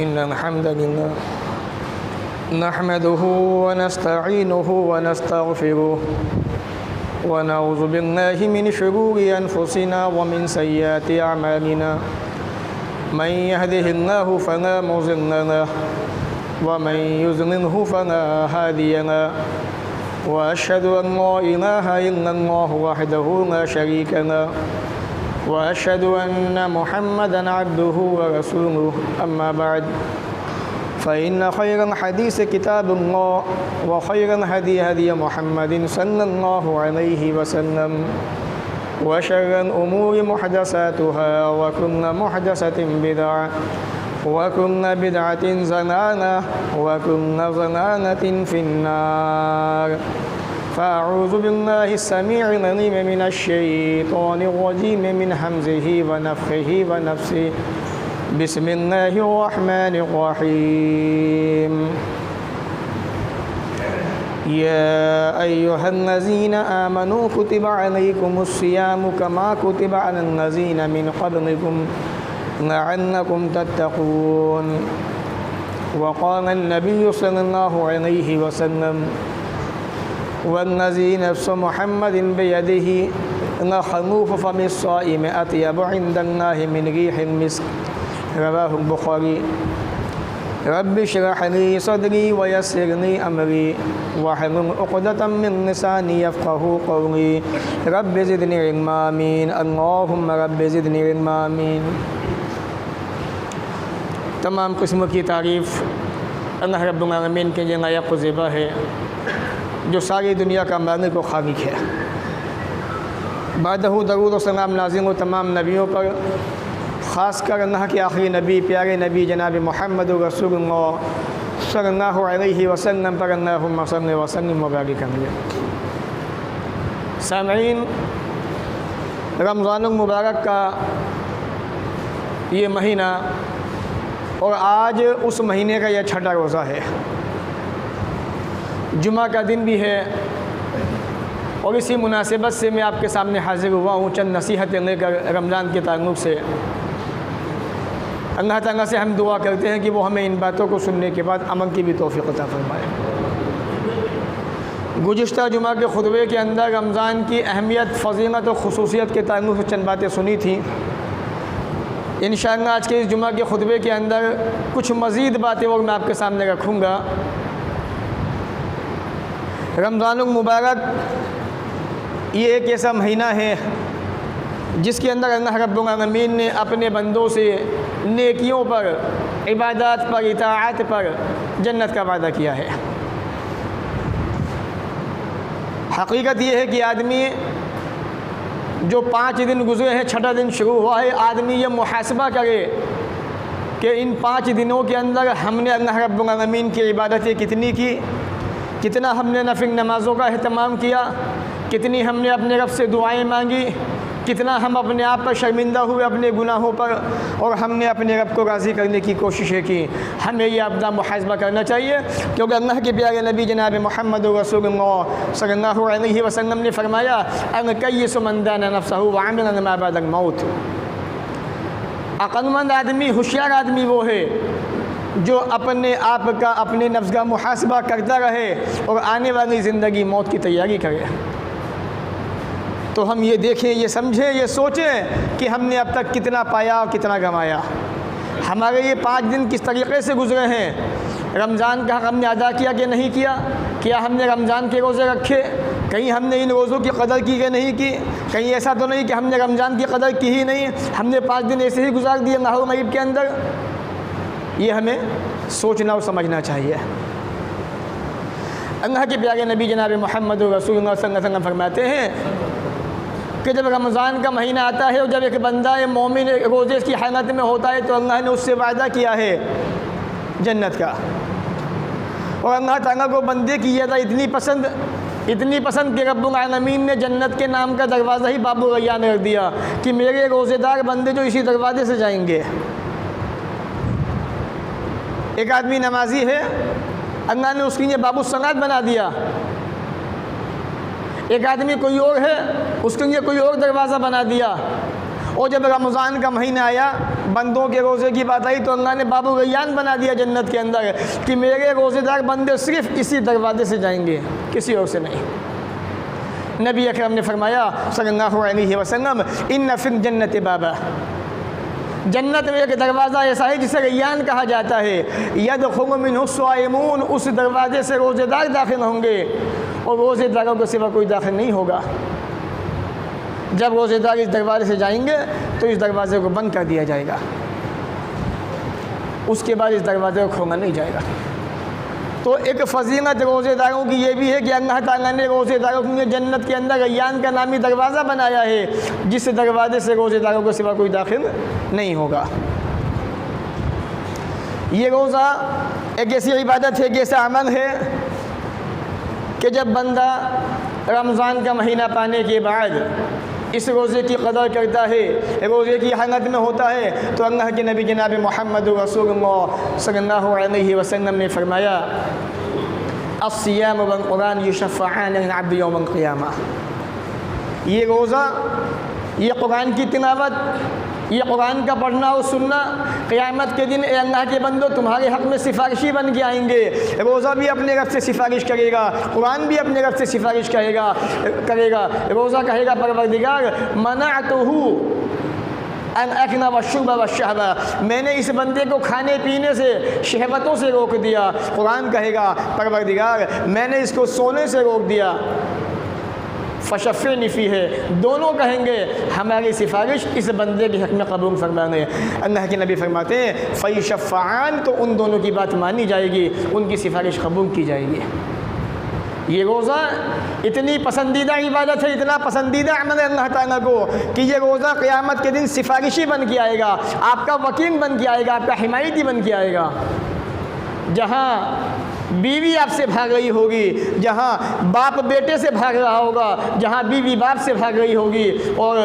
इन्नल हम्दलिल्लाह नहमदुहु व नस्तईनुहु व नस्तगफिरुहु व नऊज़ु बिल्लाहि मिन शुरूरि अनफुसिना व मिन सय्यिआति अअमालिना मन यहदिहिल्लाहु फला मुज़िल्ल लहु व मन युज़लिल्हु फला हादिय लहु व अशहदु अन ला इलाहा इल्लल्लाहु वहदहु ला शरीका लहु व अशहदु अन्न मुहम्मदन अब्दुहु व रसूलुहु अम्मा बअद फ़इन्न खैरल हदीस किताबुल्लाह व खैरल हदी हदी मुहम्मदिन सल्लल्लाहु अलैहि वसल्लम व शर्रल उमूरि मुहदसातुहा व कुल्लु मुहदसतिन बिदअह व कुल्लु बिदअतिन ज़लालह व कुल्लु ज़लालतिन फिन्नार फ़अऊज़ु बिल्लाहि स्समीइल अलीम मिनश शैतानिर रजीम मिन हम्ज़िहि व नफ़्ख़िहि व नफ़्सिहि बिस्मिल्लाहिर्रहमानिर्रहीम या अय्युहल्लज़ीना आमनू कुतिबा अलैकुमुस्सियामु कमा कुतिबा अलल्लज़ीना मिन क़ब्लिकुम लअल्लकुम तत्तक़ून व क़ाला अन्नबिय्यु सल्लल्लाहु अलैहि वसल्लम वल्लज़ी नफ़्सु मुहम्मदिन बियदिहि लख़लूफ़ु फ़मिस्साइमि अत्यबु इंदल्लाहि मिन रिहिल मिस्क रवाहुल बुखारी। रब्बि इश्रह ली सदरी व यस्सिर ली अमरी वहलुल उक़दतम मिन लिसानी यफ़क़हू क़ौली रब्बि ज़िदनी इल्मा आमीन अल्लाहुम्मा रब्बि ज़िदनी इल्मा आमीन। तमाम किस्मों की तारीफ़ अल्लाह रब्बुल आलमीन के लिए लायक़ व ज़िबा है जो सारी दुनिया का मालिक व खालिक है। बादहू दरूद व सलाम नाज़िल हो तमाम नबियों पर, ख़ासकर अल्लाह के आखिरी नबी प्यारे नबी जनाब मुहम्मद रसूलुल्लाह सल्लल्लाहु अलैहि वसल्लम पर अल्लाहुम्मा सल्लि व सल्लिम व बारिक अलैहि। सामईन, रमज़ानुल मुबारक का ये महीना और आज उस महीने का यह छठा रोज़ा है, जुमा का दिन भी है और इसी मुनासिबत से मैं आपके सामने हाज़िर हुआ हूँ चंद नसीहतें लेकर रमज़ान के ताल्लुक़ से। अल्लाह ताला से हम दुआ करते हैं कि वो हमें इन बातों को सुनने के बाद अमल की भी तौफ़ीक़ अता फरमाए। गुज़िश्ता जुमा के खुतबे के अंदर रमज़ान की अहमियत, फ़ज़ीलत और ख़ुसूसियत के ताल्लुक़ से चंद बातें सुनी थी। इंशाअल्लाह आज के इस जुमा के खुतबे के अंदर कुछ मज़ीद बातें और मैं आपके सामने रखूँगा। रमज़ानुल मुबारक ये एक ऐसा महीना है जिसके अंदर अल्लाह रब्बुल आलमीन ने अपने बंदों से नेकियों पर, इबादत पर, इताअत पर जन्नत का वादा किया है। हकीकत ये है कि आदमी जो 5 दिन गुज़रे हैं, छठा दिन शुरू हुआ है, आदमी ये मुहासबा करे कि इन 5 दिनों के अंदर हमने अल्लाह रब्बुल आलमीन की इबादतें कितनी की, कितना हमने नफिल नमाज़ों का अहतमाम किया, कितनी हमने अपने रब से दुआएं मांगी, कितना हम अपने आप पर शर्मिंदा हुए अपने गुनाहों पर और हमने अपने रब को राज़ी करने की कोशिशें की। हमें यह अपना मुहासबा करना चाहिए क्योंकि अल्लाह के प्यारे नबी जनाब मुहम्मद रसूलुल्लाह सल्लल्लाहु अलैहि वसल्लम ने फरमाया अन कय्यिसु मन दाना नफ्सहु व अमिला लिमा बअदल मौत। अक़लमंद आदमी, होशियार आदमी वो है जो अपने आप का, अपने नफ्स का मुहासबा करता रहे और आने वाली ज़िंदगी मौत की तैयारी करे। तो हम ये देखें, ये समझें, ये सोचें कि हमने अब तक कितना पाया और कितना गंवाया। हमारे ये 5 दिन किस तरीक़े से गुज़रे हैं, रमज़ान का हक़ हमने अदा किया कि नहीं किया, क्या हमने रमज़ान के रोज़े रखे, कहीं हमने इन रोज़ों की कदर की कि नहीं की, कहीं ऐसा तो नहीं कि हमने रमज़ान की कदर की ही नहीं, हमने 5 दिन ऐसे ही गुजार दिए नहर मईब के अंदर। ये हमें सोचना और समझना चाहिए। अल्लाह के प्यारे नबी जनाब मुहम्मद रसूलुल्लाह सल्लल्लाहु अलैहि वसल्लम फरमाते हैं कि जब रमज़ान का महीना आता है और जब एक बंदा मोमिन रोज़े की हालत में होता है तो अल्लाह ने उससे वादा किया है जन्नत का। और अल्लाह ताला को बंदे की यह इतनी पसंद कि रब्बुल आलमीन ने जन्नत के नाम का दरवाज़ा ही बाबुल रैयान रख दिया कि मेरे रोज़ेदार बंदे जो इसी दरवाज़े से जाएंगे। एक आदमी नमाजी है, अल्लाह ने उसके लिए बाबुल सलात बना दिया। एक आदमी कोई और है, उसके लिए कोई और दरवाज़ा बना दिया। और जब रमज़ान का महीना आया, बंदों के रोज़े की बात आई, तो अल्लाह ने बाबू रैयान बना दिया जन्नत के अंदर कि मेरे रोज़ेदार बंदे सिर्फ इसी दरवाजे से जाएंगे, किसी और से नहीं। नबी अकरम ने फरमाया सल्लल्लाहु अलैहि वसल्लम, इन्ना फिल जन्नत बाबा, जन्नत में एक दरवाज़ा ऐसा है जिसे रैयान कहा जाता है, यदखुलु मिन्हु स्वाइमून, उस दरवाजे से रोज़ेदार दाखिल होंगे और रोज़ेदारों के सिवा कोई दाखिल नहीं होगा। जब रोज़ेदार इस दरवाजे से जाएंगे तो इस दरवाजे को बंद कर दिया जाएगा, उसके बाद इस दरवाजे को खोला नहीं जाएगा। तो एक फजीलत रोज़ेदारों की ये भी है कि अल्लाह ताला ने रोज़ेदारों के लिए जन्नत के अंदर रैयान का नामी दरवाज़ा बनाया है, जिस दरवाजे से रोज़ेदारों के सिवा कोई दाखिल नहीं होगा। ये रोज़ा एक ऐसी इबादत है, एक ऐसा अमल है कि जब बंदा रमज़ान का महीना पाने के बाद इस रोज़े की कदर करता है, रोज़े की हालत में होता है, तो अल्लाह के नबी जनाब मोहम्मद रसूलुल्लाह सल्लल्लाहु अलैहि वसल्लम ने फरमाया, अस्सियाम वल कुरान युशफ़अआन लिल अब्द यौम अल क़ियामा। ये रोज़ा, ये कुरान की तिलावत, ये कुरान का पढ़ना और सुनना, क़यामत के दिन अल्लाह के बंदो तुम्हारे हक़ में सिफारिशी बन के आएंगे। रोज़ा भी अपने रब से सिफारिश करेगा, कुरान भी अपने रब से सिफारिश करेगा। रोज़ा कहेगा, परवरदिगार मनाअतुहु अन अकना वशुब वशहबा, मैंने इस बंदे को खाने पीने से, शहवतों से रोक दिया। कुरान कहेगा, परवरदिगार मैंने इसको सोने से रोक दिया। फ़शफ़े निफ़ी है, दोनों कहेंगे हमारी सिफारिश इस बंदे के हक़ में कबूल फरमाने। अल्लाह के नबी फरमाते हैं फ़यशफ़अआन, तो उन दोनों की बात मानी जाएगी, उनकी सिफारिश कबूल की जाएगी। ये रोज़ा इतनी पसंदीदा इबादत है, इतना पसंदीदा अमल है अल्लाह ताला को कि ये रोज़ा क़यामत के दिन सिफारिशी बन के आएगा, आपका वकील बन के आएगा, आपका हिमायती बन के आएगा। जहाँ बीवी आपसे भाग रही होगी, जहाँ बाप बेटे से भाग रहा होगा, जहाँ बीवी बाप से भाग रही होगी और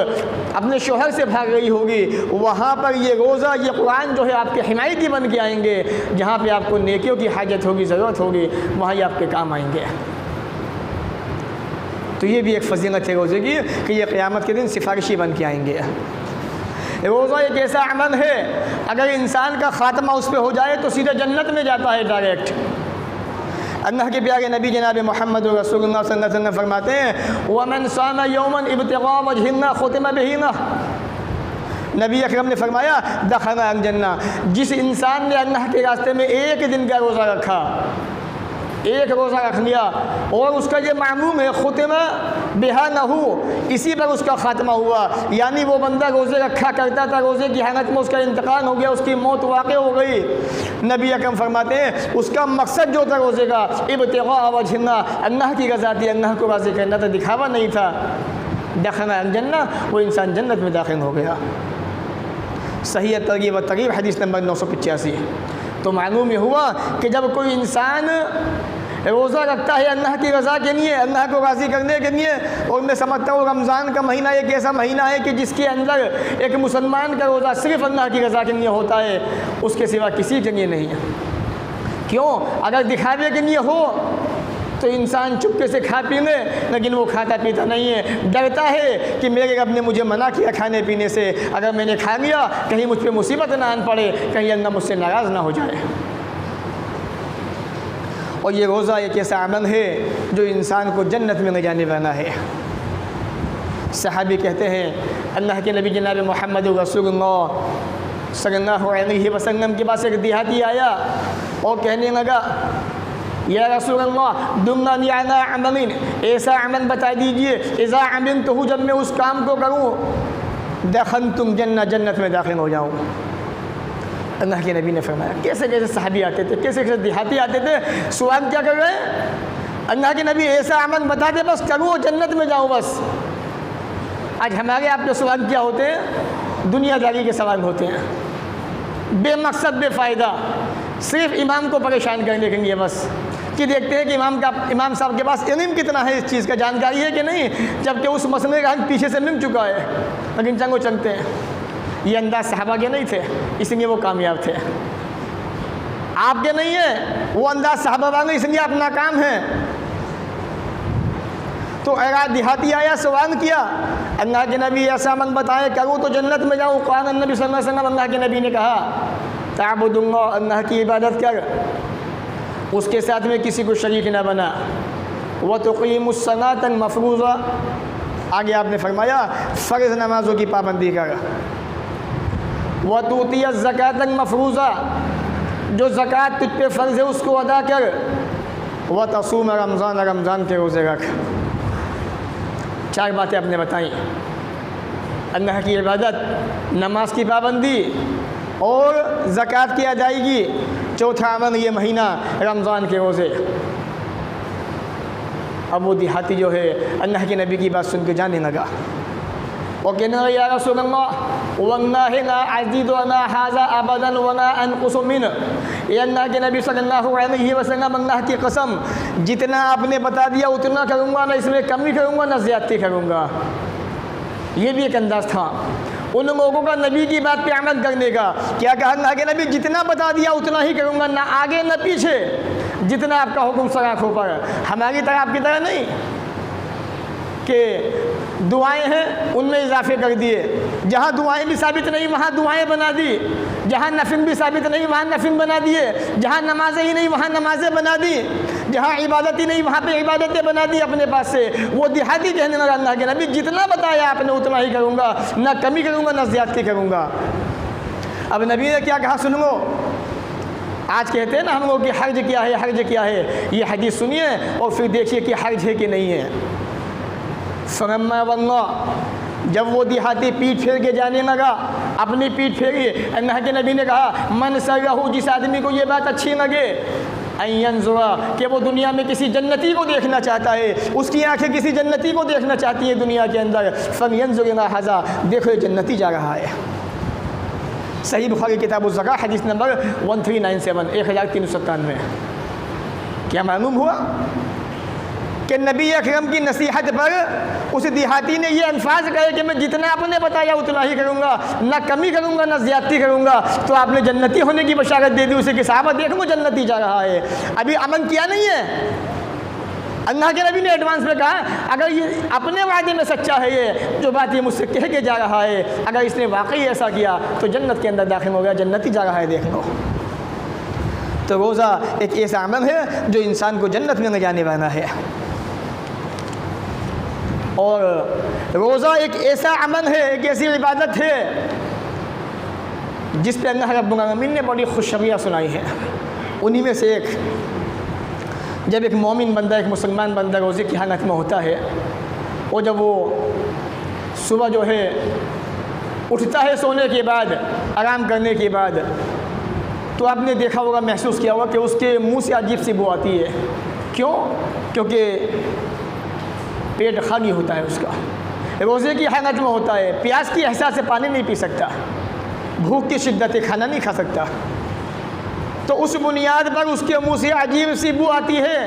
अपने शोहर से भाग रही होगी, वहाँ पर ये रोज़ा, ये कुरान जो है आपके हिमायती बन के आएंगे। जहाँ पे आपको नेकियों की हाजत होगी, ज़रूरत होगी, वहाँ ये आपके काम आएंगे। तो ये भी एक फजीलत है रोज़े की कि ये क़यामत के दिन सिफारिशी बन के आएंगे। रोज़ा एक ऐसा अमल है, अगर इंसान का ख़ात्मा उस पर हो जाए तो सीधे जन्नत में जाता है डायरेक्ट। अल्लाह के प्यारे नबी जनाब मोहम्मद रसूलुल्लाह सल्लल्लाहु अलैहि वसल्लम फरमाते हैं, वमन सामा यौमन इब्तिगा वजहिल्लाह खुतिमा बिहिना, नबी अकरम ने फरमाया दखला अल जन्ना, जिस इंसान ने अल्लाह के रास्ते में एक दिन का रोज़ा रखा, एक रोज़ा रख लिया और उसका ये मामूम है खुतिमा बिहा नहू, इसी पर उसका ख़ात्मा हुआ, यानी वो बंदा रोज़े रखा करता था, रोज़े की हालत में उसका इंतकाल हो गया, उसकी मौत वाक़ हो गई। नबी अकरम फरमाते हैं उसका मकसद जो था रोज़े का इब्तिगा वजहिल्लाह, अल्लाह की रज़ा थी, अल्लाह को राज़ी करना था, दिखावा नहीं था। दखला अल जन्ना, वो इंसान जन्नत में दाखिल हो गया। सही तरगीब व तरगीब हदीस नंबर 985। तो मालूम ये हुआ कि जब कोई इंसान रोज़ा रखता है अल्लाह की रज़ा के लिए, अल्लाह को राज़ी करने के लिए, और मैं समझता हूँ रमज़ान का महीना एक ऐसा महीना है कि जिसके अंदर एक मुसलमान का रोज़ा सिर्फ़ अल्लाह की रज़ा के लिए होता है, उसके सिवा किसी के लिए नहीं है। क्यों? अगर दिखावे के लिए हो तो इंसान चुपके से खा पी ले, लेकिन वो खाता पीता नहीं है, डरता है कि मेरे रब ने मुझे मना किया खाने पीने से, अगर मैंने खा लिया कहीं मुझ पर मुसीबत ना आन पड़े, कहीं अल्लाह मुझसे नाराज़ ना हो जाए। और ये रोज़ा एक ऐसा अमल है जो इंसान को जन्नत में ले जाने वाला है। सहाबी कहते हैं अल्लाह के नबी जनाब मोहम्मद रसूलुल्लाह सल्लल्लाहु अलैहि वसल्लम के पास एक देहाती आया और कहने लगा, या रसूलल्लाह दुल्लनी अला अमलिन, ऐसा अमल बता दीजिए, इज़ा अमिलतहु, जब मैं उस काम को करूँ दखलतुम जन्नत, जन्नत में दाखिल हो जाऊँ। अल्लाह के नबी ने फरमाया, कैसे कैसे सहाबी आते थे, कैसे कैसे देहाती आते थे, सवाल क्या कर रहे हैं? अल्लाह के नबी ऐसा अमल बता दे, बस करूँ जन्नत में जाऊँ बस। आज हमारे आपके सवाल क्या होते हैं? दुनियादारी के सवाल होते हैं, बेमकसद बेफ़ायदा, सिर्फ इमाम को परेशान करने के लिए बस, कि देखते हैं कि इमाम साहब के पास इल्म कितना है, इस चीज़ का जानकारी है कि नहीं, जबकि उस मसले का हल पीछे से मिल चुका है, लेकिन चंगो चलते हैं। ये अंदाज सहाबा के नहीं थे, इसलिए वो कामयाब थे। आपके नहीं है वो अंदाज सहाबा वाले, इसलिए आप नाकाम हैं। तो देहाती आया, सवाल किया, अल्लाह के नबी ऐसा मन बताए करूँ तो जन्नत में जाऊँ। क़ाल नबी सल्लल्लाहु अलैहि वसल्लम, अल्लाह के नबी ने कहा, ताबुदुल्लाह, अल्लाह की इबादत कर, उसके साथ में किसी को शरीक न बना। व तुक़ीमुस्सलातन मफ़रूज़ा, आगे आपने फरमाया फ़र्ज़ नमाज़ों की पाबंदी कर। व तूतियत ज़कातन मफ़रूज़ा, जो ज़कात तुझ पे फ़र्ज़ है उसको अदा कर। व तसूम रमज़ान, रमज़ान के रोज़े रख। 4 बातें आपने बताई, अल्लाह की इबादत, नमाज की पाबंदी और ज़कात की अदायगी। चौथा अमल ये महीना रमज़ान के रोज़े। अब वो देहाती जो है अल्लाह के नबी की बात सुन के जाने लगा और कहने लगा, या रसूलल्लाह वल्लाहि ला अज़ीदु अला हाज़ा अबदन वला अनक़ुसु मिन। ये अल्लाह के नबी सल्लल्लाहु अलैहि वसल्लम, अल्लाह की कसम, जितना आपने बता दिया उतना करूँगा, ना इसमें कमी करूँगा ना ज़्यादती करूँगा। ये भी एक अंदाज़ था उन लोगों का नबी की बात पे अमल करने का। क्या कहा अल्लाह के नबी, जितना बता दिया उतना ही करूँगा, ना आगे ना पीछे, जितना आपका हुक्म सर आँखों पर। हमारी तरह आपकी तरह नहीं कि दुआएं हैं उनमें इजाफे कर दिए, जहाँ दुआएं भी साबित नहीं वहाँ दुआएं बना दी, जहाँ नफिल भी साबित नहीं वहाँ नफिल बना दिए, जहाँ नमाजें ही नहीं वहाँ नमाजें बना दी, जहाँ इबादत ही नहीं वहाँ पे इबादतें बना दी अपने पास से। वो देहाती कहने लगा, अल्लाह के नबी जितना बताया आपने उतना ही करूँगा, ना कमी करूँगा ना ज़्यादती करूँगा। अब नबी ने क्या कहा सुन लो। आज कहते हैं ना हम लोग कि हर्ज क्या है, हर्ज क्या है। ये हदीस सुनिए और फिर देखिए कि हर्ज है कि नहीं है। फरमा वल्लाह, जब वो देहाती पीठ फेर के जाने लगा, अपनी पीठ फेरी, अल्लाह के नबी ने कहा, मन सरहू, जिस आदमी को ये बात अच्छी लगे, अय्यंजुरा, कि वो दुनिया में किसी जन्नती को देखना चाहता है, उसकी आंखें किसी जन्नती को देखना चाहती है दुनिया के अंदर, फयंजुर इला हाज़ा, देखो ये जन्नती जा रहा है। सही बुखारी किताब ज़का हदीस नंबर 1397, 1397। क्या मालूम हुआ कि नबी अकरम की नसीहत पर उस देहाती ने ये अल्फाज कहे कि मैं जितना आपने बताया उतना ही करूँगा, ना कमी करूँगा ना ज़्यादती करूँगा। तो आपने जन्नती होने की बशारत दे दी उसे कि साहबा देख लो जन्नती जा रहा है, अभी अमल किया नहीं है। अल्लाह के नबी ने एडवांस में कहा, अगर ये अपने वादे में सच्चा है, ये जो बात ये मुझसे कह के जा रहा है, अगर इसने वाकई ऐसा किया तो जन्नत के अंदर दाखिल हो गया, जन्नती जा रहा है, देख लो। तो रोज़ा एक ऐसा अमल है जो इंसान को जन्नत में ले जाने वाला है। और रोज़ा एक ऐसा अमल है, एक ऐसी इबादत है जिस पे अल्लाह रब्बुल आलमीन ने बड़ी खुशखबरियाँ सुनाई हैं। उन्हीं में से एक, जब एक मोमिन बंदा, एक मुसलमान बंदा रोज़े की हालत में होता है और जब वो सुबह जो है उठता है सोने के बाद, आराम करने के बाद, तो आपने देखा होगा, महसूस किया होगा कि उसके मुंह से अजीब सी बू आती है। क्यों? क्योंकि पेट खाली होता है उसका, रोज़े की हालत में होता है, प्यास की एहसास से पानी नहीं पी सकता, भूख की शिद्दत खाना नहीं खा सकता। तो उस बुनियाद पर उसके मुंह से अजीब सी बू आती है।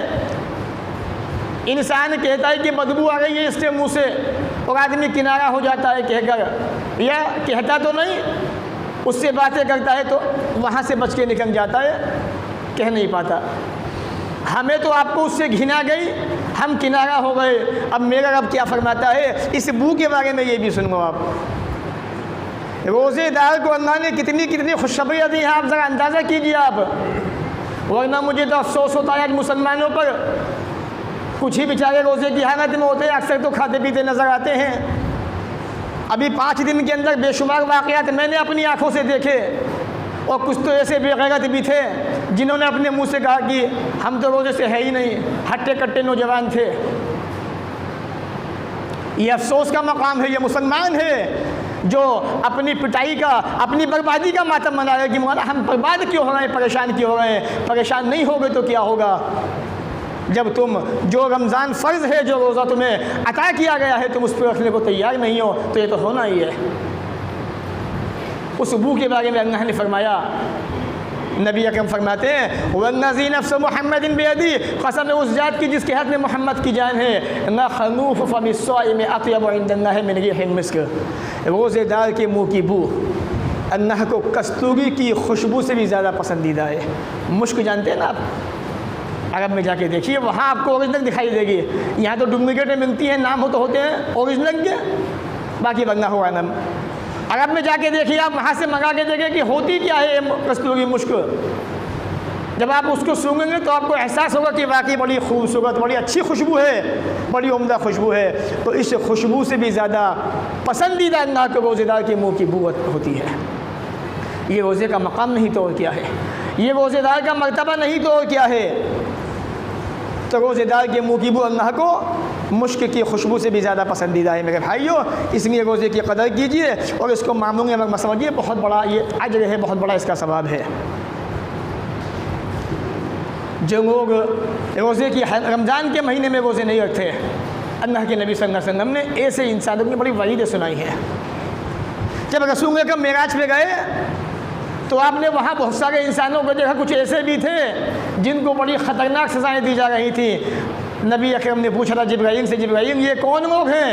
इंसान कहता है कि बदबू आ रही है इसके मुंह से, और आदमी किनारा हो जाता है कहकर, या कहता तो नहीं, उससे बातें करता है तो वहाँ से बच के निकल जाता है, कह नहीं पाता। हमें तो आपको उससे घिना गई, हम किनारा हो गए। अब मेरा रब क्या फरमाता है इस बू के बारे में, ये भी सुनो आप। रोज़ेदार को अल्लाह ने कितनी कितनी खुशखबरियाँ दी हैं, आप ज़रा अंदाज़ा कीजिए आप। वरना मुझे तो अफसोस होता है आज मुसलमानों पर, कुछ ही बेचारे रोज़े की हालत में होते हैं, अक्सर तो खाते पीते नज़र आते हैं। अभी 5 दिन के अंदर बेशुमार वाक़यात मैंने अपनी आँखों से देखे, और कुछ तो ऐसे बेगैरत भी थे जिन्होंने अपने मुँह से कहा कि हम तो रोज़े से है ही नहीं, हट्टे कट्टे नौजवान थे। ये अफसोस का मकाम है, ये मुसलमान है जो अपनी पिटाई का, अपनी बर्बादी का मातम मना रहे कि मौला हम बर्बाद क्यों हो रहे हैं, परेशान क्यों हो रहे हैं। परेशान नहीं होगे तो क्या होगा, जब तुम जो रमज़ान फ़र्ज़ है, जो रोज़ा तुम्हें अता किया गया है, तुम उस पर रखने को तैयार नहीं हो, तो ये तो होना ही है। उस बू के बारे में अल्लाह ने फरमाया, नबी अकरम फरमाते हैं, वन्नज़ी नफ्स मुहम्मदिन बियदी, कसम है उस जात की जिसके हाथ में मोहम्मद की जान है, ना खनूफ फमिस्साइम अत्यब इंदल्लाहि मिन रिहिल मिस्क। रोज़ेदार के मुँह की बू अल्लाह को कस्तूरी की खुशबू से भी ज़्यादा पसंदीदा है। मुश्क जानते हैं ना आप, अरब में जाके देखिए, वहाँ आपको ओरिजिनल दिखाई देगी। यहाँ तो डुप्लीकेट मिलती हैं, नाम हो तो होते हैं ओरिजिनल के, बाकी बनना हुआ नाम। अरब में जाके देखिए आप, वहाँ से मंगा के देखिए कि होती क्या है कस्तूरी मुश्क। जब आप उसको सूंघेंगे तो आपको एहसास होगा कि वाकई बड़ी खूबसूरत, बड़ी अच्छी खुशबू है, बड़ी उम्दा खुशबू है। तो इस खुशबू से भी ज़्यादा पसंदीदा अल्लाह के रोज़ेदार के मुँह की बू होती है। ये रोज़े का मकाम नहीं तो और क्या है, ये रोज़ेदार का मर्तबा नहीं तो और क्या है। तो रोज़ेदार के मुँह की बू अल्लाह को मुश्क की खुशबू से भी ज़्यादा पसंदीदा है मेरे भाइयों। इसलिए रोज़े की कदर कीजिए और इसको मामूली मत समझिए, बहुत बड़ा ये अजर है, बहुत बड़ा इसका सवाब है। जो लोग रोज़े की रमज़ान के महीने में रोज़े नहीं रखते, अल्लाह के नबी सल्लल्लाहु अलैहि वसल्लम ने ऐसे इंसानों की बड़ी वईद सुनाई है। जब रसूल का मेराज पे गए तो आपने वहाँ बहुत सारे इंसानों को देखा, कुछ ऐसे भी थे जिनको बड़ी ख़तरनाक सज़ाएँ दी जा रही थी। नबी अकरम ने पूछा था जिब्राइल से, जिब्राइल ये कौन लोग हैं?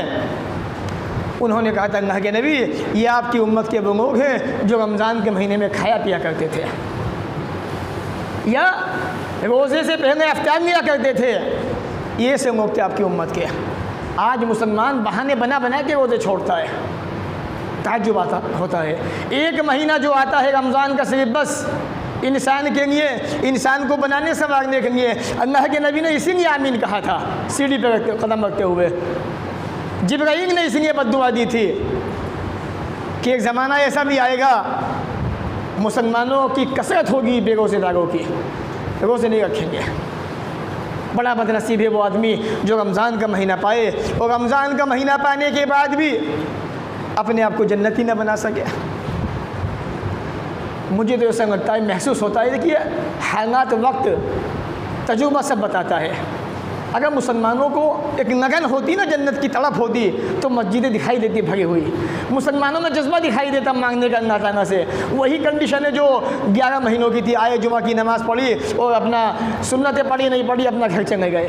उन्होंने कहा था अल्लाह के नबी, ये आपकी उम्मत के वो लोग हैं जो रमज़ान के महीने में खाया पिया करते थे या रोज़े से पहले इफ्तार लिया करते थे। ये से लोग थे आपकी उम्मत के। आज मुसलमान बहाने बना बना के रोज़े छोड़ता है। ताज्जुब होता है, एक महीना जो आता है रमज़ान का सिर्फ बस इंसान के लिए, इंसान को बनाने संवारने के लिए। अल्लाह के नबी ने इसीलिए आमीन कहा था सीढ़ी पर कदम रखते हुए। जिब्राइल ने इसलिए बद्दुआ दी थी कि एक ज़माना ऐसा भी आएगा मुसलमानों की कसरत होगी बेरोज़ेदारों की, रोज़े नहीं रखेंगे। बड़ा बदनसीब है वो आदमी जो रमज़ान का महीना पाए और रमज़ान का महीना पाने के बाद भी अपने आप को जन्नती न बना सके। मुझे तो ऐसा लगता है, महसूस होता है। देखिए हालात वक्त तजुर्बा सब बताता है। अगर मुसलमानों को एक लगन होती ना, जन्नत की तड़प होती, तो मस्जिदें दिखाई देती भरी हुई, मुसलमानों में जज्बा दिखाई देता मांगने का अल्लाह ताला से। वही कंडीशन है जो 11 महीनों की थी। आए जुमा की नमाज़ पढ़ी और अपना सुन्नतें पढ़ी नहीं पढ़ी, अपना घर चले गए,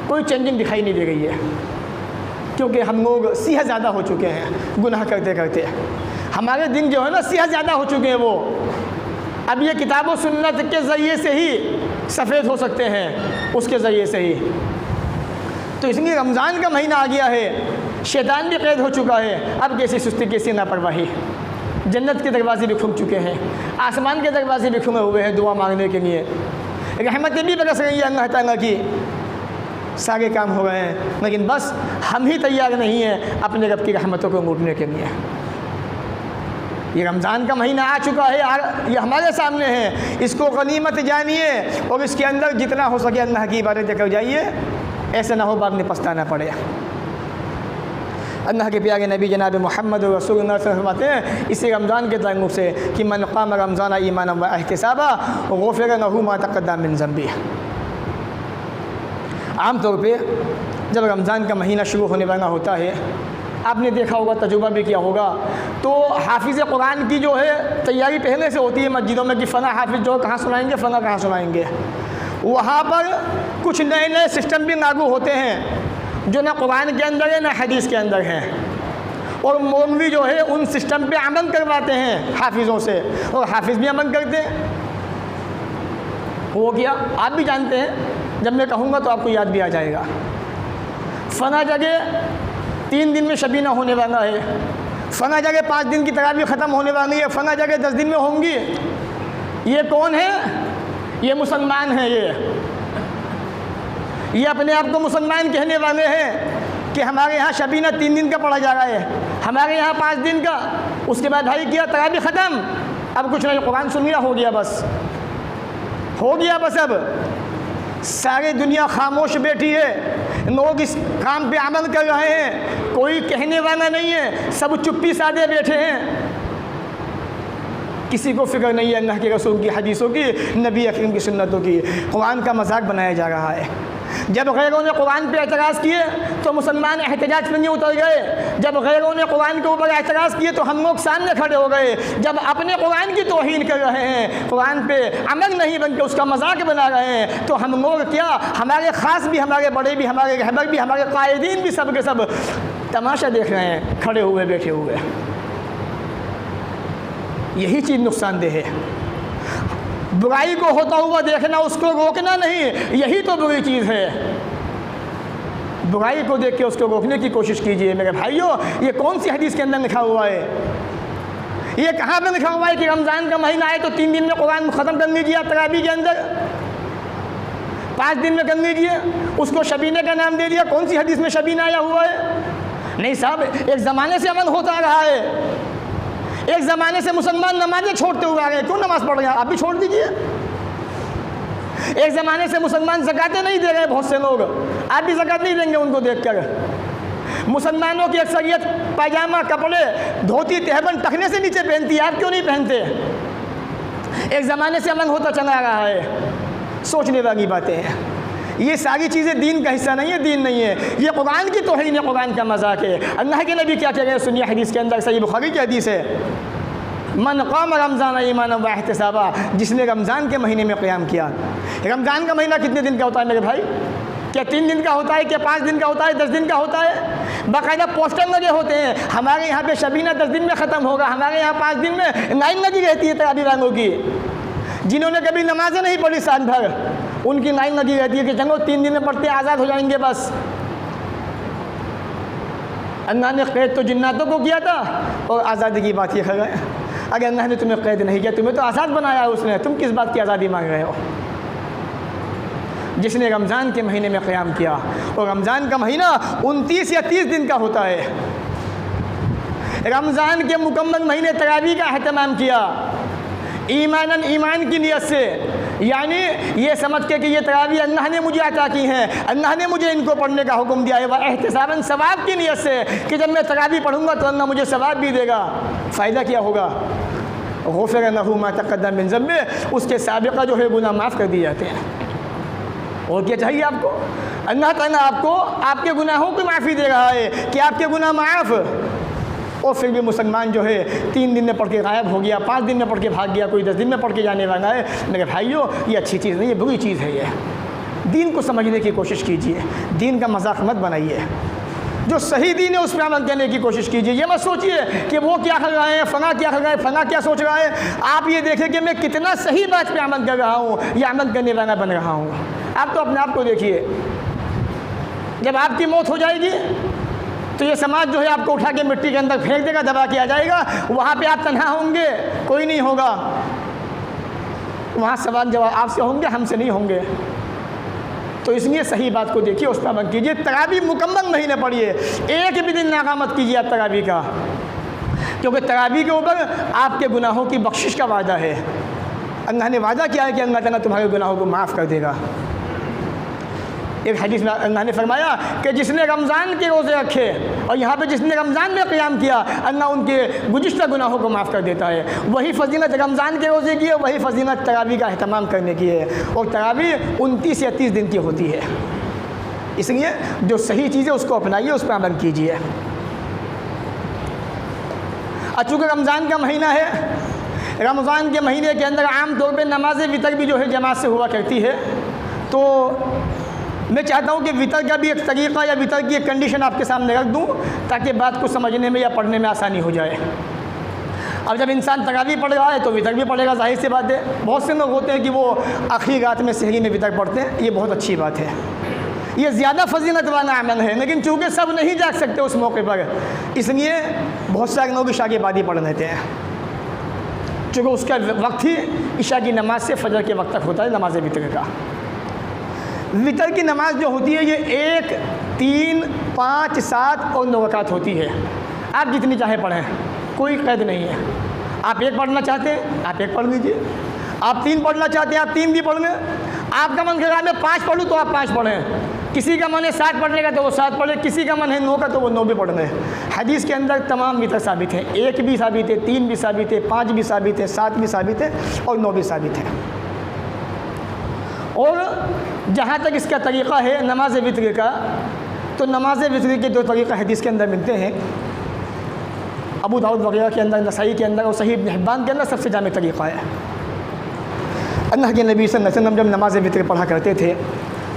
कोई चेंजिंग दिखाई नहीं दे रही है। क्योंकि हम लोग सियाह ज़्यादा हो चुके हैं गुनाह करते करते। हमारे दिन जो है ना सियाह ज़्यादा हो चुके हैं वो। अब ये किताब व सुन्नत के ज़रिए से ही सफ़ेद हो सकते हैं, उसके ज़रिए से ही। तो इसलिए रमज़ान का महीना आ गया है, शैतान भी कैद हो चुका है। अब कैसी सुस्ती, कैसी लापरवाही। जन्नत के दरवाजे भी खुल चुके हैं, आसमान के दरवाजे भी खुले हुए हैं दुआ मांगने के लिए। रहमतें भी बरस रही है अल्लाह ताला की, सारे काम हो गए हैं, लेकिन बस हम ही तैयार नहीं हैं अपने रब की रहमतों को लूटने के लिए। ये रमज़ान का महीना आ चुका है, ये हमारे सामने है, इसको गनीमत जानिए और इसके अंदर जितना हो सके अल्लाह की इबादत कर जाइए। ऐसे ना हो बाद में पछताना पड़े। अल्लाह के प्यारे नबी जनाब मोहम्मद रसूलुल्लाह सल्लल्लाहु अलैहि वसल्लम फरमाते हैं इसी रमज़ान के ताल्लुक़ से कि मन क़ाम रमज़ान ईमानन व इहतिसाबा ग़ुफ़िरा लहू मा तक़द्दम मिन ज़ंबी। आम तौर पे जब रमज़ान का महीना शुरू होने वाला होता है, आपने देखा होगा, तजुर्बा भी किया होगा, तो हाफिज़ कुरान की जो है तैयारी पहले से होती है मस्जिदों में कि फ़ला हाफिज़ जो कहाँ सुनाएंगे, फ़ला कहाँ सुनाएंगे। वहाँ पर कुछ नए नए सिस्टम भी लागू होते हैं जो ना कुरान के अंदर है ना हदीस के अंदर है, और मौलवी जो है उन सिस्टम पे अमल करवाते हैं हाफिज़ों से, और हाफिज़ भी अमल करते हैं। वो क्या आप भी जानते हैं, जब मैं कहूँगा तो आपको याद भी आ जाएगा। फ़ला जगह 3 दिन में शबीना होने वाला है, फ़ला जगह 5 दिन की तरावी ख़त्म होने वाली है, फ़ला जगह 10 दिन में होंगी। ये कौन है? ये मुसलमान हैं। ये अपने आप को मुसलमान कहने वाले हैं कि हमारे यहाँ शबीना 3 दिन का पढ़ा जा रहा है, हमारे यहाँ 5 दिन का। उसके बाद भाई किया तरावी ख़त्म, अब कुछ नहीं, कुरान सुन लिया, हो गया बस, हो गया बस। अब सारी दुनिया खामोश बैठी है, लोग इस काम पे अमल कर रहे हैं, कोई कहने वाला नहीं है, सब चुप्पी साधे बैठे हैं। किसी को फिक्र नहीं है अल्लाह के रसूल की हदीसों की, नबी अकरम की सुन्नतों की। कुरान का मजाक बनाया जा रहा है। जब गैरों ने कुरान पे एतराज़ किए तो मुसलमान एहतजाज पे नहीं उतर गए। जब गैरों ने कुरान के ऊपर एतराज़ किए तो हम लोग सामने खड़े हो गए। जब अपने कुरान की तौहीन कर रहे हैं, कुरान पे अमल नहीं बनकर उसका मजाक बना रहे हैं, तो हम लोग क्या, हमारे ख़ास भी, हमारे बड़े भी, हमारे रहबर भी, हमारे कायदीन भी, सब के सब तमाशा देख रहे हैं खड़े हुए बैठे हुए। यही चीज़ नुकसानदेह है। बुराई को होता हुआ देखना, उसको रोकना नहीं, यही तो बुरी चीज़ है। बुराई को देख के उसको रोकने की कोशिश कीजिए। मेरे भाइयों, ये कौन सी हदीस के अंदर लिखा हुआ है? ये कहाँ पे लिखा हुआ है कि रमज़ान का महीना आए तो 3 दिन में कुरान ख़त्म कर लीजिए आप तरावी के अंदर, 5 दिन में कर लीजिए, उसको शबीने का नाम दे दिया? कौन सी हदीस में शबीना आया हुआ है? नहीं साहब, एक ज़माने से अमल होता रहा है, एक ज़माने से मुसलमान नमाज़ें छोड़ते हुए आ रहे हैं। क्यों नमाज़ पढ़ रहे हैं? आप भी छोड़ दीजिए। एक ज़माने से मुसलमान ज़कातें नहीं दे रहे बहुत से लोग, आप भी ज़कात नहीं देंगे उनको देखकर। मुसलमानों की अक्सरियत पायजामा, कपड़े, धोती, तहबन टखने से नीचे पहनती है, आप क्यों नहीं पहनते? एक ज़माने से अमल होता चला रहा है। सोचने वाली बातें हैं। ये सारी चीज़ें दीन का हिस्सा नहीं है, दीन नहीं है, ये कुरान की तौहीन है, कुरान का मजाक है। अल्लाह के नबी क्या कह रहे हैं? सुनिए हदीस के अंदर, सही बुखारी की हदीस है, मन क़ाम रमज़ान ईमानन व इहतिसाबा, जिसने रमज़ान के महीने में क़याम किया। रमज़ान का महीना कितने दिन का होता है मेरे भाई? क्या 3 दिन का होता है? क्या 5 दिन का होता है? 10 दिन का होता है? बाकायदा पोस्टर लगे होते हैं, हमारे यहाँ पे शबीना 10 दिन में ख़त्म होगा, हमारे यहाँ 5 दिन में लाइन लगी रहती है तरावी वालों की। जिन्होंने कभी नमाजें नहीं पढ़ी साल भर, उनकी लाइन लगी रहती है कि चलो 3 दिन में पढ़ते आज़ाद हो जाएंगे बस। अल्लाह ने कैद तो जिन्नातों को किया था और आज़ादी की बात ये कर रहे हैं। अगर अल्लाह ने तुम्हें कैद नहीं किया, तुम्हें तो आज़ाद बनाया उसने, तुम किस बात की आज़ादी मांग रहे हो? जिसने रमज़ान के महीने में क़याम किया, और रमज़ान का महीना 29 या 30 दिन का होता है। रमज़ान के मुकम्मल महीने तरावी का अहतमाम किया, ईमानन, ईमान की नियत से, यानी ये समझ के कि ये तरावी अल्लाह ने मुझे अता की हैं, अल्लाह ने मुझे इनको पढ़ने का हुक्म दिया है, वह एहतिसाबन, सवाब की नियत से कि जब मैं तरावी पढ़ूंगा तो अल्लाह मुझे सवाब भी देगा। फ़ायदा क्या होगा? गुफ़िर लहू मा तक़द्दम मिन ज़म्बे, उसके साबिक़ा जो है गुनाह माफ़ कर दिए जाते हैं। और क्या चाहिए आपको? अल्लाह ताला आपको आपके गुनाहों की माफ़ी दे रहा है कि आपके गुनाह माफ़। और फिर भी मुसलमान जो है 3 दिन में पढ़ के गायब हो गया, 5 दिन में पढ़ के भाग गया, कोई 10 दिन में पढ़ के जाने वाला है। मेरे भाइयों, ये अच्छी चीज़ नहीं, ये बुरी चीज़ है। ये दीन को समझने की कोशिश कीजिए, दीन का मजाक मत बनाइए। जो सही दीन है उस पर अमल करने की कोशिश कीजिए। ये मत सोचिए कि वो क्या कर रहे हैं, फना क्या कर रहा है, फना क्या सोच रहा है। आप ये देखें कि मैं कितना सही बात पे अमल कर रहा हूँ या अमल करने वाला बन रहा हूँ। आप तो अपने आप को देखिए, जब आपकी मौत हो जाएगी तो ये समाज जो है आपको उठा के मिट्टी के अंदर फेंक देगा, दबा के आ जाएगा। वहाँ पे आप तन्हा होंगे, कोई नहीं होगा। वहाँ सवाल जवाब आपसे होंगे, हमसे नहीं होंगे। तो इसलिए सही बात को देखिए, उस पर अमल कीजिए। तरावी मुकम्मल महीने पढ़िए, एक भी दिन नागा मत कीजिए आप तरावी का, क्योंकि तरावी के ऊपर आपके गुनाहों की बख्शिश का वादा है। अल्लाह ने वादा किया है कि अल्लाह ताला तुम्हारे गुनाहों को माफ़ कर देगा। एक हदीस में अल्लाह ने फरमाया कि जिसने रमज़ान के रोज़े रखे, और यहाँ पे जिसने रमज़ान में क़याम किया, अल्लाह उनके गुज़िश्ता गुनाहों को माफ़ कर देता है। वही फजीलत रमज़ान के रोज़े की है, वही फजीलत तरावी का अहतमाम करने की है। और तरावी 29 या 30 दिन की होती है। इसलिए जो सही चीज़ है उसको अपनाइए, उस पर अमल कीजिए। चूँकि रमज़ान का महीना है, रमज़ान के महीने के अंदर आम तौर पर नमाज वितर भी जो है जमात से हुआ करती है। तो मैं चाहता हूँ कि वितर का भी एक तरीक़ा या वितर की एक कंडीशन आपके सामने रख दूँ, ताकि बात को समझने में या पढ़ने में आसानी हो जाए। अब जब इंसान तरावी पढ़ रहा है तो वितर भी पढ़ेगा, जाहिर सी बात है। बहुत से लोग होते हैं कि वो आखिरी रात में सहरी में वितर पढ़ते हैं, ये बहुत अच्छी बात है, ये ज़्यादा फजीलत वाला अमल है। लेकिन चूँकि सब नहीं जाग सकते उस मौके पर, इसलिए बहुत सारे लोग इशा के बाद ही पढ़ लेते हैं, चूँकि उसका वक्त ही इशा की नमाज से फजर के वक्त तक होता है नमाज वितर का। वितर की नमाज जो होती है ये 1, 3, 5, 7 और 9 रकात होती है। आप जितनी चाहे पढ़ें, कोई कैद नहीं है। आप 1 पढ़ना चाहते हैं आप 1 पढ़ लीजिए, आप 3 पढ़ना चाहते हैं आप 3 भी पढ़ लें। आपका मन कर रहा है मैं 5 पढ़ूँ तो आप 5 पढ़ें, किसी का मन है 7 पढ़ने का तो वो 7 पढ़े, किसी का मन है 9 का तो वो 9 भी पढ़ने। हदीस के अंदर तमाम वितर साबित है, 1 भी साबित है, 3 भी साबित है, 5 भी साबित है, 7 भी साबित है और 9 भी साबित है। और जहाँ तक इसका तरीक़ा है नमाज वितर का, तो नमाज वितर के 2 तरीक़ा हदीस के अंदर मिलते हैं। अबू दाऊद वगैरह के अंदर, नसाई के अंदर और सही इब्न हिब्बान के अंदर सबसे जामे तरीक़ा है। अल्लाह के नबी सल्लल्लाहु अलैहि वसल्लम जब नमाज वितर पढ़ा करते थे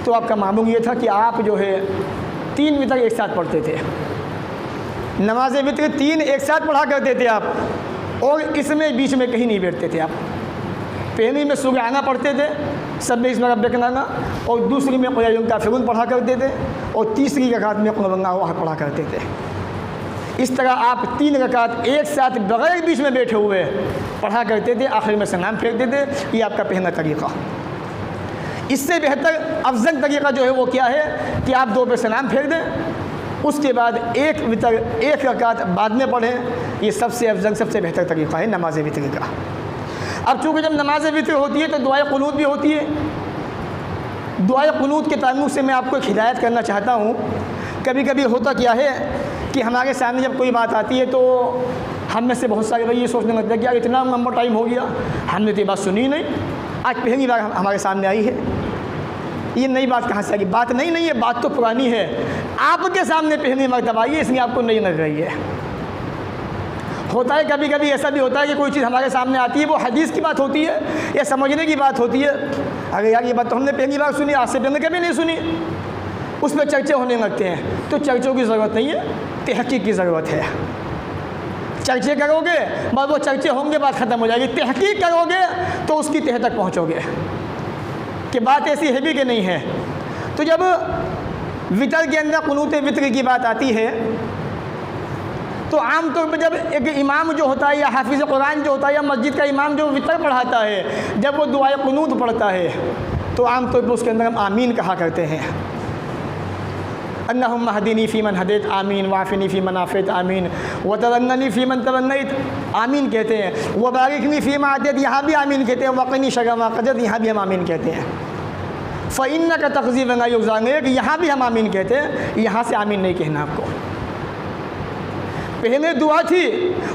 तो आपका मामूल ये था कि आप जो है 3 वितर एक साथ पढ़ते थे। नमाज वितर 3 एक साथ पढ़ा करते थे आप, और इसमें बीच में कहीं नहीं बैठते थे आप। पहली में सुबहाना पढ़ते थे सब इसमें रब्बकनाना, और दूसरी में क़ुल का फ़िरून पढ़ा करते थे, और तीसरी रकात में क़ुल हुवल्लाहु अहद पढ़ा करते थे। इस तरह आप 3 रकात एक साथ बगैर बीच में बैठे हुए पढ़ा करते थे, आखिर में सलाम फेंकते थे। ये आपका पहला तरीक़ा। इससे बेहतर अफजल तरीक़ा जो है वो क्या है कि आप 2 पे सलाम फेंक दें, उसके बाद एक रकात बाद में पढ़ें। ये सबसे अफजल सबसे बेहतर तरीक़ा है नमाज वितर का। अब चूँकि जब नमाज वितर होती है तो दुआए क़ुनूत भी होती है। दुआए क़ुनूत के ताल्लुक़ से मैं आपको एक हिदायत करना चाहता हूँ। कभी कभी होता क्या है कि हमारे सामने जब कोई बात आती है तो हम में से बहुत सारे भाई ये सोचने लगते हैं कि यार इतना लंबा टाइम हो गया, हमने तो ये बात सुनी नहीं, आज पहली बार हमारे सामने आई है। ये नई बात कहाँ से आई? बात नहीं है, बात तो पुरानी है, आपके सामने पहली मरतबा आई है, इसलिए आपको नई लग रही है। होता है कभी कभी ऐसा भी होता है कि कोई चीज़ हमारे सामने आती है, वो हदीस की बात होती है या समझने की बात होती है। अरे यार ये बात तो हमने पहली बार सुनी, आज से पहले कभी नहीं सुनी, उस पर चर्चे होने लगते हैं। तो चर्चों की ज़रूरत नहीं है, तहक़ीक़ की ज़रूरत है। चर्चे करोगे बस वो चर्चे होंगे, बात ख़त्म हो जाएगी। तहक़ीक़ करोगे तो उसकी तह तक पहुँचोगे कि बात ऐसी है भी कि नहीं है। तो जब वितर के अंदर क़ुनूत वितर की बात आती है तो आम तौर पर जब एक इमाम जो होता है या हाफिज़ कुरान जो होता है या मस्जिद का इमाम जो वितर पढ़ाता है, जब वो दुआए क़ुनूत पढ़ता है तो आम तौर पर उसके अंदर हम आमीन कहा करते हैं। अल्लाहुम्मा हदीनी फ़ीमन हदैत आमीन, वाफ़िनी फ़ीमन आफ़ैत आमीन, वतवन्ननी फ़ीमन तवन्नैत आमीन कहते हैं, वबारिकनी फ़ीमा आतैत यहाँ भी आमीन कहते हैं, वक़िनी शर्र मा क़ज़ैत यहाँ भी हम आमीन कहते हैं। फ़इन्नका तक़ज़ी व ला युग़ज़ा यहाँ भी हम आमीन कहते हैं, यहाँ से आमीन नहीं कहना आपको। पहले दुआ थी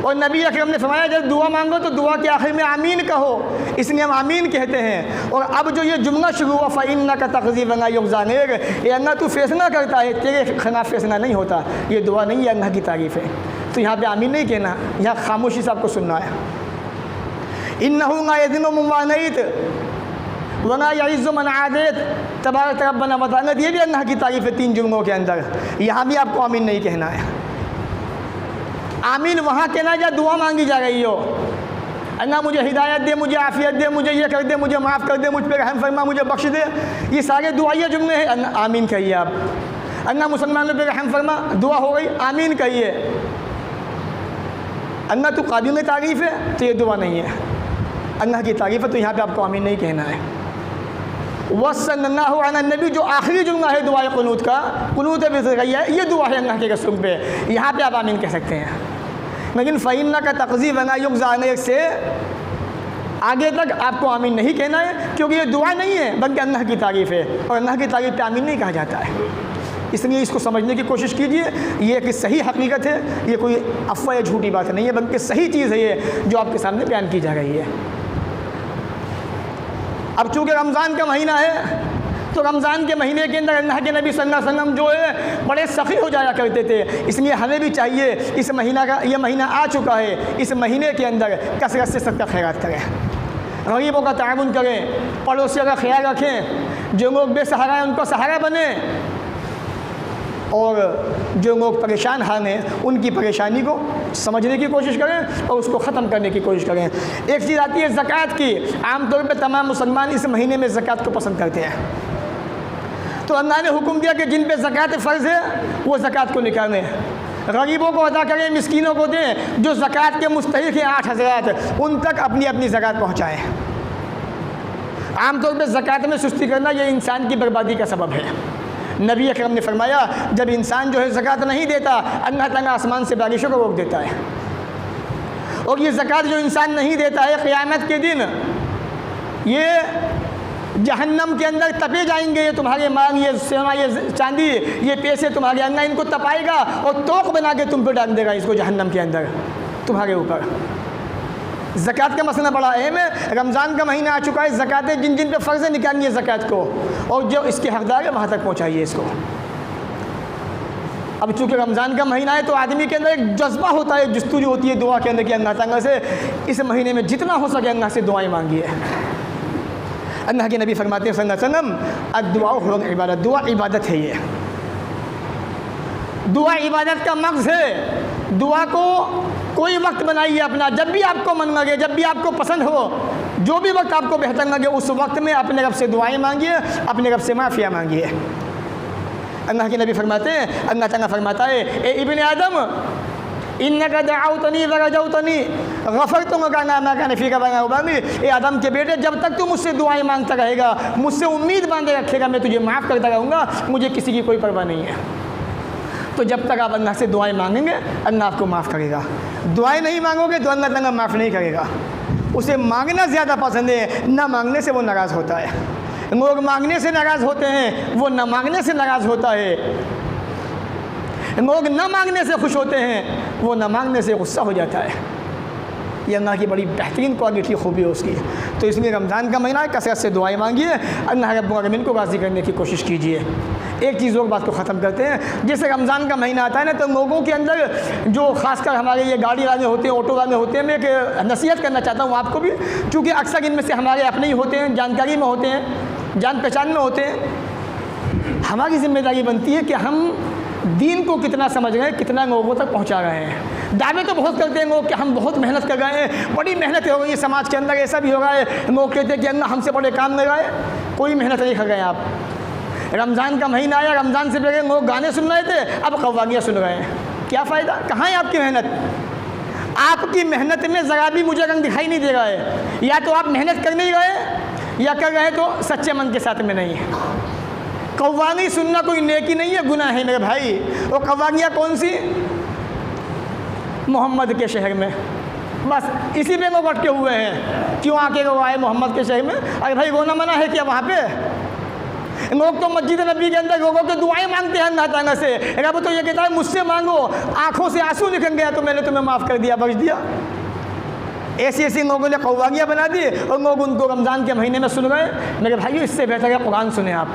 और नबी अकरम ने फरमाया जब दुआ मांगो तो दुआ के आखिर में आमीन कहो, इसलिए हम आमीन कहते हैं। और अब जो ये जुमला शुरू हुआ फ़इन्नका तक़ज़ी व ला युग़ज़ा, ये अल्लाह तू फैसला करता है, तेरे खिलाफ फैसला नहीं होता, ये दुआ नहीं है, अल्लाह की तारीफ़ है। तो यहाँ पे आमीन नहीं कहना, यहाँ खामोशी से आपको सुनना है। इन्नहु ला यज़िल्लु मन वालैत वला यइज़्ज़ु मन आदैत तबारक रब्बना व तआला, ये भी अल्लाह की तारीफ़ है 3 जुमलों के अंदर। यहाँ भी आपको आमीन नहीं कहना है। आमीन वहाँ कहना जहाँ दुआ मांगी जा रही हो, अल्लाह मुझे हिदायत दे, मुझे आफ़ियत दे, मुझे ये कर दे, मुझे माफ़ कर दे, मुझ पर रहम फरमा, मुझे बख्श दे, ये सारे दुआइया जुमले हैं, आमीन कहिए आप। अल्लाह मुसलमानों पर रहम फरमा, दुआ हो गई, आमीन कहिए। अल्लाह तो काबिल तारीफ़ है तो ये दुआ नहीं है, अल्लाह की तारीफ़ है तो यहाँ पर आपको आमीन नहीं कहना है। वसल्लल्लाहु अला नबी जो आखिरी जुमला है दुआ क़ुनूत का, क़ुनूत वितर है, ये दुआ है अल्लाह के रसूल पे, यहाँ पे आप आमीन कह सकते हैं। लेकिन फ़इन्नका तक़ज़ी व ला युग़ज़ा से आगे तक आपको आमीन नहीं कहना है, क्योंकि ये दुआ नहीं है बल्कि अल्लाह की तारीफ़ है, और अल्लाह की तारीफ़ पे आमीन नहीं कहा जाता है। इसलिए इसको समझने की कोशिश कीजिए, ये एक सही हकीकत है, ये कोई अफ़वाह या झूठी बात नहीं है, बल्कि सही चीज़ है ये जो आपके सामने बयान की जा रही है। अब चूँकि रमज़ान का महीना है तो रमज़ान के महीने के अंदर अल्लाह के नबी सल्लल्लाहु अलैहि वसल्लम जो है बड़े सख़ी हो जाया करते थे, इसलिए हमें भी चाहिए इस महीना का, ये महीना आ चुका है, इस महीने के अंदर कसरत से सदका खैरात करें, गरीबों का ताउन करें, पड़ोसियों का ख्याल रखें, जो लोग बेसहारा हैं उनको सहारा बने, और जो लोग परेशान हाल हैं उनकी परेशानी को समझने की कोशिश करें और उसको ख़त्म करने की कोशिश करें। एक चीज़ आती है ज़कात की, आमतौर पर तमाम मुसलमान इस महीने में ज़कात को पसंद करते हैं, तो अल्लाह ने हुक्म दिया कि जिन पे ज़कात फ़र्ज़ है वो ज़कात को निकालें, गरीबों को अदा करें, मिस्कीनों को दें, जो ज़कात के मुस्तहिक़ हैं 8 हज़रात उन तक अपनी अपनी ज़कात पहुँचाएँ। आमतौर पर ज़कात में सुस्ती करना ये इंसान की बर्बादी का सबब है। नबी अकरम ने फरमाया जब इंसान जो है ज़कात नहीं देता, अल्लाह ताला आसमान से बारिशों को रोक देता है, और ये ज़कात जो इंसान नहीं देता है क़यामत के दिन ये जहन्नम के अंदर तपे जाएंगे। ये तुम्हारे माल, ये सोना, ये चांदी, ये पैसे तुम्हारे अल्लाह इनको तपाएगा और तोक बना के तुम पर डाल देगा इसको जहन्नम के अंदर तुम्हारे ऊपर। ज़कात का मसला बड़ा अहम है। रमज़ान का महीना आ चुका है, ज़कातें जिन जिन पे फ़र्ज़ है निकालिए ज़कात को, और जो इसके हक़दार है वहाँ तक पहुँचाइए इसको। अब चूँकि रमज़ान का महीना है तो आदमी के अंदर एक जज्बा होता है, जस्तुजी होती है दुआ के अंदर कि अल्लाह ताला से इस महीने में जितना हो सके अल्लाह से दुआएँ मांगिए। अल्लाह के नबी फरमाते हैं सल्लल्लाहु अलैहि वसल्लम अद्दुआ हुवा इबादत, दुआ इबादत है। ये दुआ इबादत का मक़्सद है। दुआ को कोई वक्त बनाइए अपना, जब भी आपको मन लगे, जब भी आपको पसंद हो जो भी वक्त आपको बेहतर लगे उस वक्त में अपने रब से दुआएं मांगिए, अपने रब से माफ़िया मांगिए। अल्लाह के नबी फरमाते हैं, अल्लाह ताला फरमाता है, ए इब्न आदम इन्नका दअउतनी वरजौतनी गफरतु लका मा कान फीका व उबाली। ए आदम के बेटे, जब तक तू मुझसे दुआएं मांगता रहेगा, मुझसे उम्मीद बांधे रखेगा, मैं तुझे माफ़ करता रहूँगा, मुझे किसी की कोई परवाह नहीं है। तो जब तक आप अल्लाह से दुआएं मांगेंगे, अल्लाह आपको माफ़ करेगा। दुआएं नहीं मांगोगे तो अल्लाह ताला माफ़ नहीं करेगा। उसे मांगना ज़्यादा पसंद है, ना मांगने से वो नाराज़ होता है। लोग मांगने से नाराज़ होते हैं, वो न मांगने से नाराज़ होता है। लोग न मांगने से खुश होते हैं, वो न मांगने से गुस्सा हो जाता है। ये अल्लाह की बड़ी बेहतरीन क्वालिटी खूबी है उसकी। तो इसलिए रमज़ान का महीना है, कसरत से दुआएं मांगिए, अल्लाह रब्बुल आलमीन को राज़ी करने की कोशिश कीजिए। एक चीज़ और बात को ख़त्म करते हैं। जैसे रमज़ान का महीना आता है ना, तो लोगों के अंदर जो ख़ासकर हमारे ये गाड़ी वाले होते हैं, ऑटो वाले होते हैं, मैं एक नसीहत करना चाहता हूँ आपको भी, क्योंकि अक्सर इनमें से हमारे अपने ही होते हैं, जानकारी में होते हैं, जान पहचान में होते हैं। हमारी ज़िम्मेदारी बनती है कि हम दीन को कितना समझ रहे हैं, कितना लोगों तक पहुंचा रहे हैं। दावे तो बहुत करते हैं लोग कि हम बहुत मेहनत कर रहे हैं, बड़ी मेहनत हो गई है समाज के अंदर, ऐसा भी हो रहा है। लोग कहते हैं कि अल्लाह हमसे बड़े काम में गए, कोई मेहनत नहीं कर रहे हैं आप। रमज़ान का महीना आया, रमज़ान से पहले लोग गाने सुन रहे थे, अब कव्वालियाँ सुन रहे हैं। क्या फ़ायदा? कहाँ है आपकी मेहनत? आपकी मेहनत में ज़रा भी मुझे रंग दिखाई नहीं दे रहा है। या तो आप मेहनत कर नहीं रहे, या कर रहे तो सच्चे मन के साथ में नहीं है। कव्वाली सुनना कोई नेकी नहीं है, गुनाह है मेरे भाई। वो कव्वालियाँ कौन सी? मोहम्मद के शहर में, बस इसी पे लोग अटके हुए हैं। क्यों आके वो आए मोहम्मद के शहर में? अरे भाई रोना मना है क्या वहाँ पे? लोग तो मस्जिद नबी के अंदर लोगों के दुआएं मांगते हैं अल्लाह ताला से। रब तो ये कहता है मुझसे मांगो, आंखों से आंसू निकल गया तो मैंने तुम्हें माफ़ कर दिया, बख्श दिया। ऐसी ऐसी लोगों ने कव्वालियाँ बना दी और लोग उनको रमज़ान के महीने में सुन रहे। मेरे भाइयों, इससे बेहतर है कुरान सुने आप।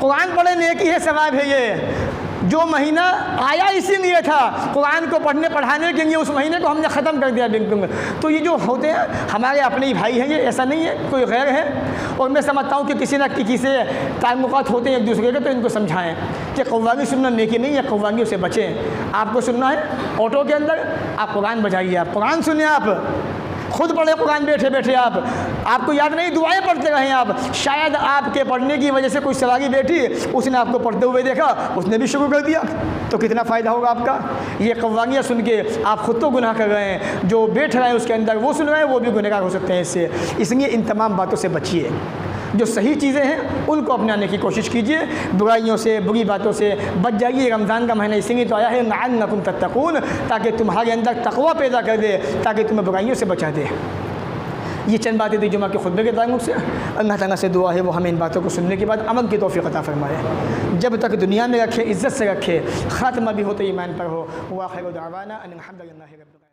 कुरान पढ़े, नेकी है, सवाब है। ये जो महीना आया इसीलिए था, कुरान को पढ़ने पढ़ाने के लिए, उस महीने को हमने ख़त्म कर दिया बिल्कुल। तो ये जो होते हैं हमारे अपने ही भाई हैं, ये ऐसा नहीं है कोई गैर है। और मैं समझता हूँ कि किसी न किसी से ताल्लुकात होते हैं एक दूसरे के, तो इनको समझाएं कि कव्वाली सुनना नेकी नहीं है, कव्वालियों से बचें। आपको सुनना है ऑटो के अंदर, आप कुरान बजाइए, आप कुरान सुनिए, आप खुद पढ़े कुरान बैठे बैठे। आपको याद नहीं, दुआएं पढ़ते रहें आप। शायद आपके पढ़ने की वजह से कोई सवारी बैठी, उसने आपको पढ़ते हुए देखा, उसने भी शुरू कर दिया, तो कितना फ़ायदा होगा आपका। ये कव्वालियाँ सुन के आप खुद तो गुनाह कर रहे हैं, जो बैठ रहे हैं उसके अंदर वो सुन रहे हैं, वो भी गुनहगार हो सकते हैं इससे। इसलिए इन तमाम बातों से बचिए। जो सही चीज़ें हैं उनको अपनाने की कोशिश कीजिए, बुराइयों से, बुरी बातों से बच जाइए। रमज़ान का महीना इसीलिए तो आया है लअल्लकुम तत्तकून, ताकि तुम्हारे अंदर तक़वा पैदा कर दे, ताकि तुम्हें बुराइयों से बचा दे। ये चंद बातें थी जुमा के खुतबे के ताल्लुक़ से। अल्लाह ताला से दुआ है वो हमें इन बातों को सुनने के बाद अमल की तौफ़ीक़ अता फ़रमाए। जब तक दुनिया में रखे, इज़्ज़त से रखे, ख़ात्मा भी हो तो ईमान पर हो। व आख़िरु दअवाना अनिल हम्दुलिल्लाहि रब्बिल आलमीन।